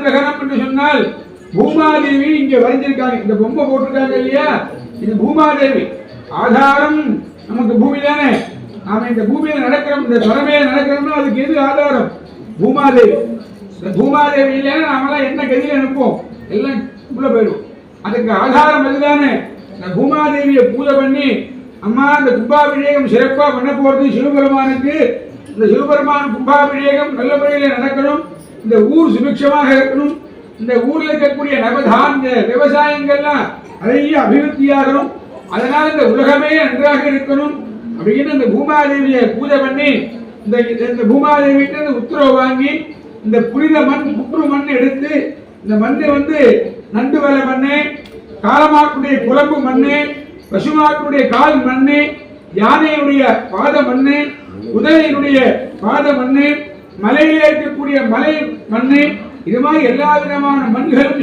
கிரகணம் என்று சொன்னால் பூமாதேவி இங்க வரைஞ்சிருக்காங்க. இந்த பொம்மை போட்டிருக்காங்க இல்லையா, இது பூமாதேவி. ஆதாரம் நமக்கு பூமி தானே. நாம இந்த பூமியில நடக்கிறோம், இந்த தலைமையில நடக்கிறோம்னா அதுக்கு எது ஆதாரம்? பூமாதேவி. இந்த பூமாதேவி இல்லைன்னா நாமெல்லாம் என்ன கதியில அனுப்போம், எல்லாம் உள்ள போயிடும். அதுக்கு ஆதாரம் அதுதானே. இந்த பூமாதேவியை பூஜை பண்ணி அம்மா இந்த கும்பாபிஷேகம் சிறப்பா பண்ண போறது சிவபெருமானுக்கு. இந்த சிவபெருமான் கும்பாபிஷேகம் நல்ல முறையில் நடக்கணும், இந்த ஊர் சுபிக்ஷமாக இருக்கணும், இந்த ஊர்ல இருக்கக்கூடிய நவதானிய விவசாயங்கள்லாம் நிறைய அபிவிருத்தியாகணும், அதனால இந்த உலகமே நன்றாக இருக்கணும் அப்படின்னு இந்த பூமாதேவியை பூஜை பண்ணி இந்த பூமாதேவிட்டு இந்த உத்தரவு வாங்கி இந்த புனித மண் புற்று மண் எடுத்து இந்த மண்ணை நண்டு வேலை மண்ணு, காலமாக்குடைய குழம்பு மண்ணு, பசுமாக்குடைய கால் மண்ணு, யானையுடைய பாத மண்ணு, குதிரையினுடைய பாத மண்ணு, மலையிலே இருக்கக்கூடிய மலை மண்ணு, இது மாதிரி எல்லா விதமான மண்களும்